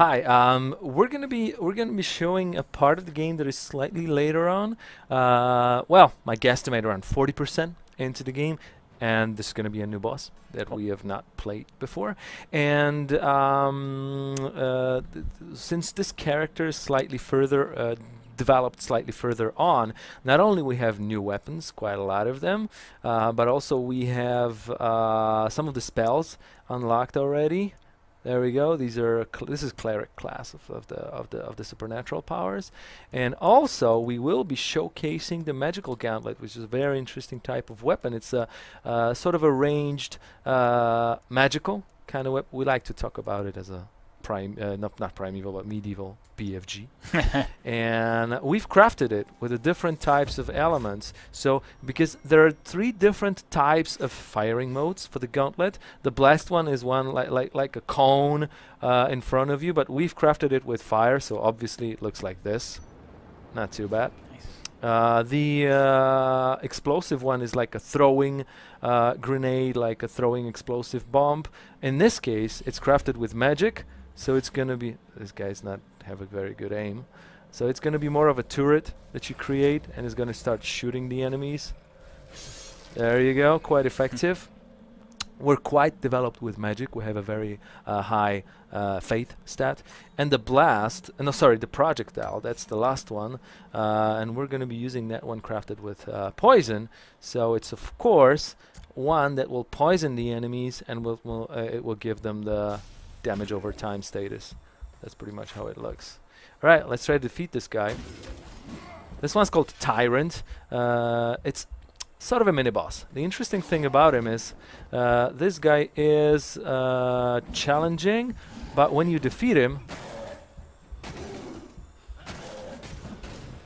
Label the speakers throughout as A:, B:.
A: Hi. We're gonna be showing a part of the game that is slightly later on. Well, my guesstimate around 40% into the game, and this is gonna be a new boss that we have not played before. And since this character is slightly further developed slightly further on, not only we have new weapons, quite a lot of them, but also we have some of the spells unlocked already. There we go. These are this is Cleric class of the supernatural powers, and also we will be showcasing the magical gauntlet, which is a very interesting type of weapon. It's a sort of a ranged magical kind of weapon. We like to talk about it as a not primeval, but medieval BFG. And we've crafted it with the different types of elements. So because there are 3 different types of firing modes for the gauntlet. The blast one is one like a cone in front of you, but we've crafted it with fire, so obviously it looks like this. Not too bad. The explosive one is like a throwing grenade, like a throwing explosive bomb. In this case, it's crafted with magic. So it's gonna be, this guy's not have a very good aim. So it's gonna be more of a turret that you create, and it's gonna start shooting the enemies. There you go, quite effective. We're quite developed with magic. We have a very high faith stat. And the blast, no, sorry, the projectile, that's the last one. And we're gonna be using that one crafted with poison. So it's of course one that will poison the enemies, and it will give them the damage over time status. That's pretty much how it looks. Alright, let's try to defeat this guy. This one's called Tyrant. It's sort of a mini-boss. The interesting thing about him is this guy is challenging, but when you defeat him...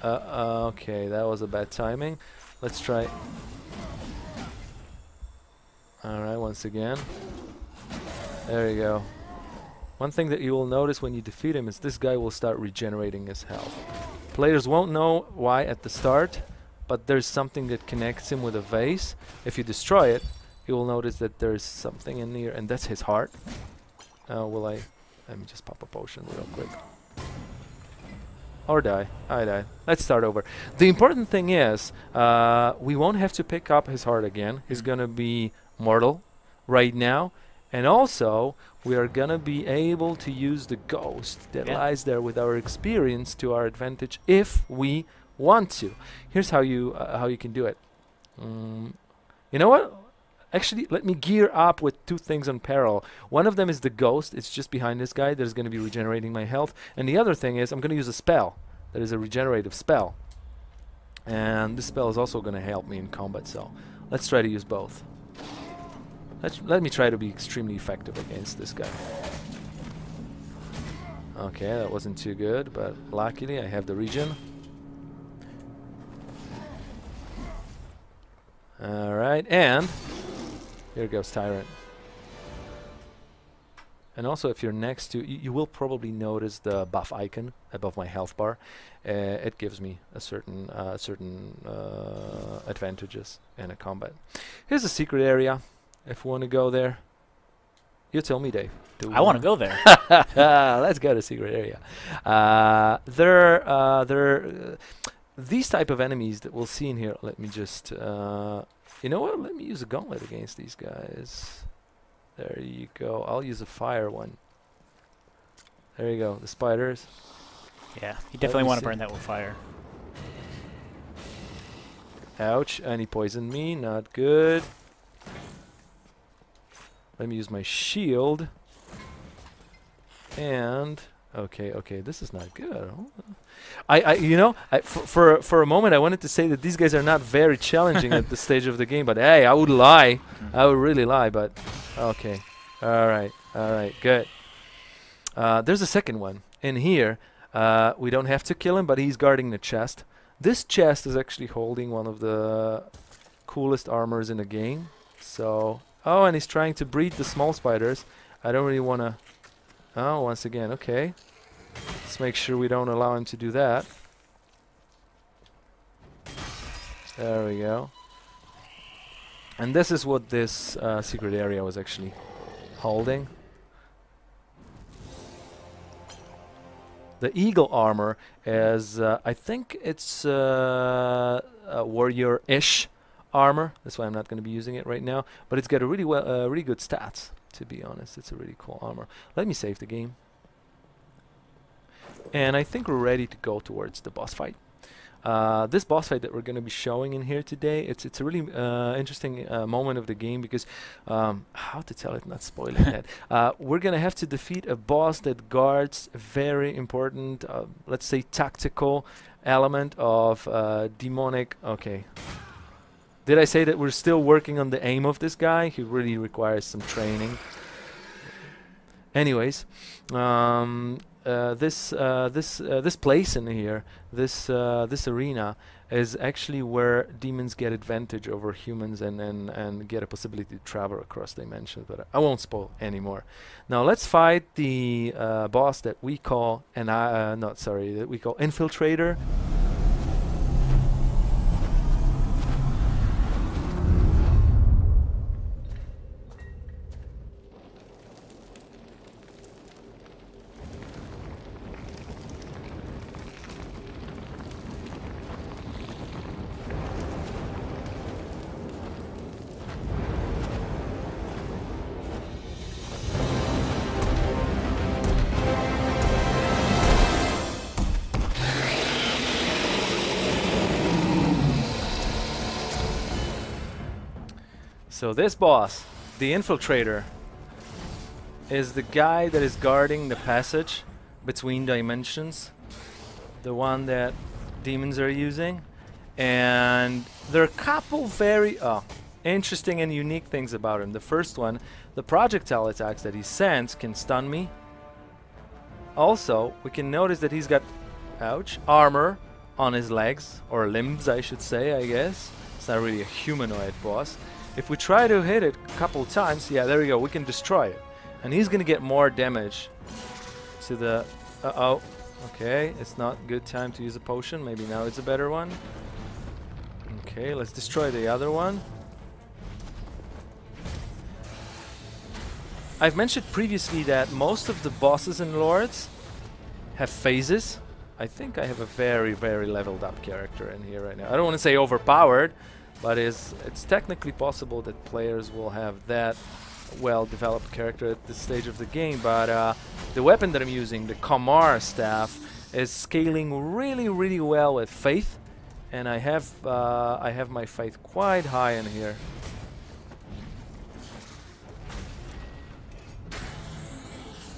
A: okay, that was a bad timing. Let's try... Alright, once again. There you go. One thing that you will notice when you defeat him is this guy will start regenerating his health. Players won't know why at the start, but there's something that connects him with a vase. If you destroy it, you will notice that there's something in here, and that's his heart. Let me just pop a potion real quick. Or die. I died. Let's start over. The important thing is, we won't have to pick up his heart again. He's gonna be mortal right now. And also, we are gonna be able to use the ghost that lies there with our experience to our advantage if we want to. Here's how you can do it. You know what? Actually, let me gear up with 2 things on parallel. One of them is the ghost. It's just behind this guy. There's gonna be regenerating my health. And the other thing is I'm gonna use a spell. That is a regenerative spell. And this spell is also gonna help me in combat. So let's try to use both. Let me try to be extremely effective against this guy. Okay, that wasn't too good, but luckily I have the regen. Alright, and here goes Tyrant. And also, if you're next to, you will probably notice the buff icon above my health bar. It gives me a certain advantages in a combat. Here's a secret area. If we want to go there, you tell me, Dave.
B: I want to go there.
A: Let's go to secret area. These type of enemies that we'll see in here. Let me just, you know what? Let me use a gauntlet against these guys. There you go. I'll use a fire one. There you go. The spiders.
B: Yeah, you definitely want to burn that with fire.
A: Ouch! And he poisoned me. Not good. Let me use my shield. And okay, this is not good. You know, for a moment I wanted to say that these guys are not very challenging at this stage of the game, but hey, I would lie. I would really lie, but okay. All right, good. There's a second one in here. We don't have to kill him, but he's guarding the chest. This chest is actually holding one of the coolest armors in the game. So. Oh, and he's trying to breed the small spiders. I don't really want to... Oh, once again, okay. Let's make sure we don't allow him to do that. There we go. And this is what this secret area was actually holding. The eagle armor is, I think it's warrior-ish armor. That's why I'm not going to be using it right now. But it's got a really good stats, to be honest. It's a really cool armor. Let me save the game. And I think we're ready to go towards the boss fight. This boss fight that we're going to be showing in here today, it's a really interesting moment of the game because, how to tell it, not spoiling that, we're going to have to defeat a boss that guards a very important, let's say, tactical element of demonic. Okay. Did I say that we're still working on the aim of this guy? He really requires some training. Anyways, this place in here, this arena, is actually where demons get advantage over humans and get a possibility to travel across dimensions. But I won't spoil anymore. Now let's fight the boss that we call that we call Infiltrator. So this boss, the Infiltrator, is the guy that is guarding the passage between dimensions, the one that demons are using. And there are a couple very interesting and unique things about him. The first one, the projectile attacks that he sends can stun me. Also, we can notice that he's got, armor on his legs, or limbs I should say, I guess. It's not really a humanoid boss. If we try to hit it a couple times, yeah, there we go, we can destroy it. And he's gonna get more damage to the... okay, it's not a good time to use a potion. Maybe now it's a better one. Okay, let's destroy the other one. I've mentioned previously that most of the bosses and lords have phases. I think I have a very, very leveled up character in here right now. I don't want to say overpowered, but it's technically possible that players will have that well-developed character at this stage of the game. But the weapon that I'm using, the Kamar staff, is scaling really, really well with faith, and I have my faith quite high in here.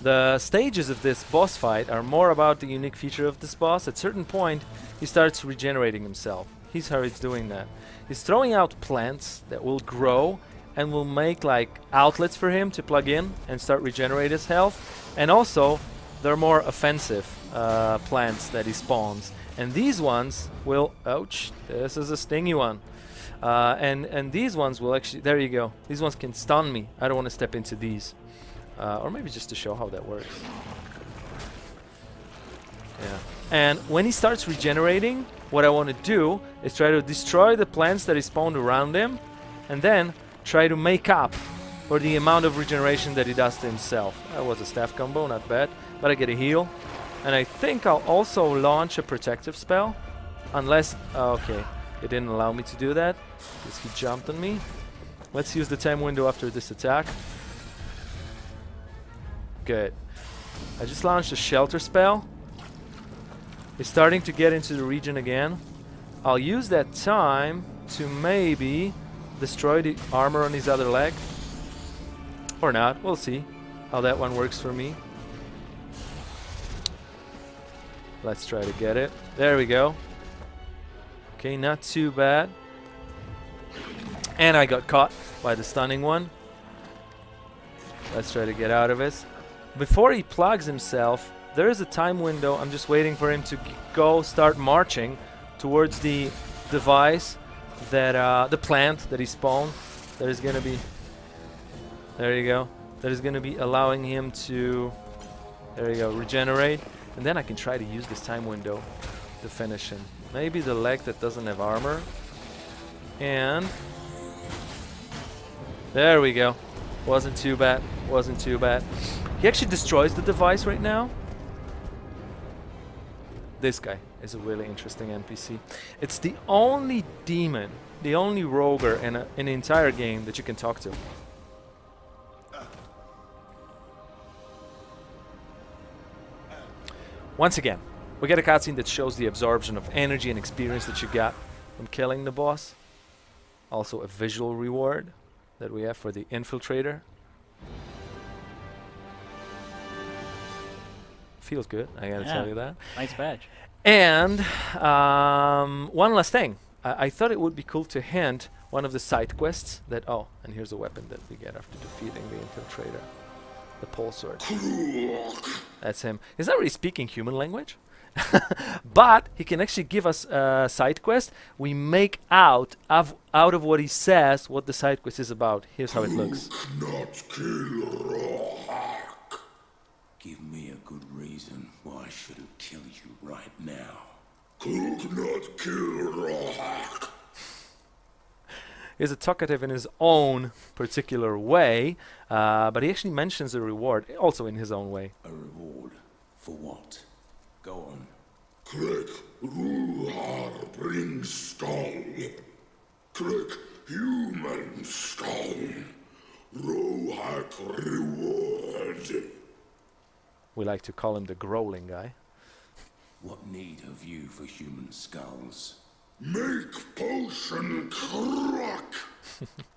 A: The stages of this boss fight are more about the unique feature of this boss. At a certain point, he starts regenerating himself. Here's how he's doing that. He's throwing out plants that will grow and will make like outlets for him to plug in and start regenerate his health. And also, they're more offensive plants that he spawns. And these ones will... Ouch, this is a stingy one. And these ones will actually... There you go. These ones can stun me. I don't want to step into these. Or maybe just to show how that works. Yeah. And when he starts regenerating, what I want to do is try to destroy the plants that he spawned around him, and then try to make up for the amount of regeneration that he does to himself. That was a staff combo, not bad. But I get a heal. And I think I'll also launch a protective spell. Unless... okay. It didn't allow me to do that, because he jumped on me. Let's use the time window after this attack. Good. I just launched a shelter spell. He's starting to get into the region again. I'll use that time to maybe destroy the armor on his other leg. Or not. We'll see how that one works for me. Let's try to get it. There we go. Okay, not too bad. And I got caught by the stunning one. Let's try to get out of it. Before he plugs himself, there is a time window. I'm just waiting for him to go start marching towards the device that the plant that he spawned. That is gonna be... There you go. That is gonna be allowing him to... There you go, regenerate. And then I can try to use this time window to finish him. Maybe the leg that doesn't have armor. And... There we go. Wasn't too bad. Wasn't too bad. He actually destroys the device right now. this guy is a really interesting NPC. It's the only demon, the only roguer in the entire game that you can talk to. Once again, we get a cutscene that shows the absorption of energy and experience that you got from killing the boss. Also a visual reward that we have for the infiltrator. Feels good, I gotta tell you that.
B: Nice badge.
A: And one last thing. I thought it would be cool to hint one of the side quests that, oh, and here's a weapon that we get after defeating the infiltrator. The pole sword. That's him. He's not really speaking human language. But he can actually give us a side quest. We make out of what he says what the side quest is about. Here's how it looks.
C: Give me a good reason why I shouldn't kill you right now. Could not kill Rohak.
A: He's a talkative in his own particular way, but he actually mentions a reward also in his own way.
C: A reward? For what? Go on. Click Ruhar brings skull. Click human skull. Rohak reward.
A: We like to call him the growling guy.
C: What need have you for human skulls? Make potion crack.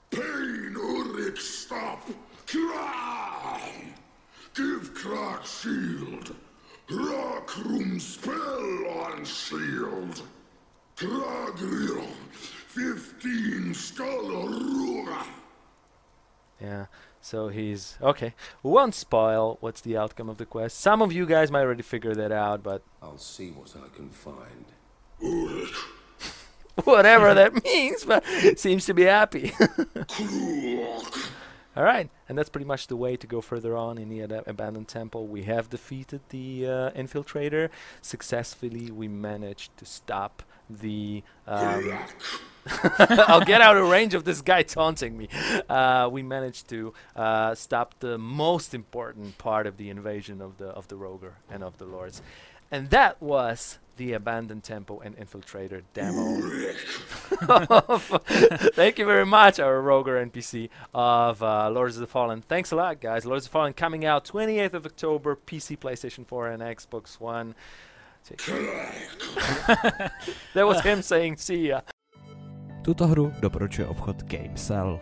C: Pain Ulrich stop. Cry. Give crack shield. Rock room spell on shield. Kragriel 15 skull ruga.
A: Yeah. So he's okay. We won't spoil what's the outcome of the quest. Some of you guys might already figure that out, but
C: I'll see what I can find.
A: whatever that means, but seems to be happy. All right, and that's pretty much the way to go further on in the abandoned temple. We have defeated the infiltrator successfully. We managed to stop the. I'll get out of range of this guy taunting me. We managed to stop the most important part of the invasion of the roguer and of the lords, and that was the abandoned temple and infiltrator demo. Thank you very much, our roguer NPC of Lords of the Fallen. Thanks a lot, guys. Lords of the Fallen coming out 28th of October, PC, PlayStation 4, and Xbox One. That was him saying see ya.
D: Tuto hru doporučuje obchod Gamesell.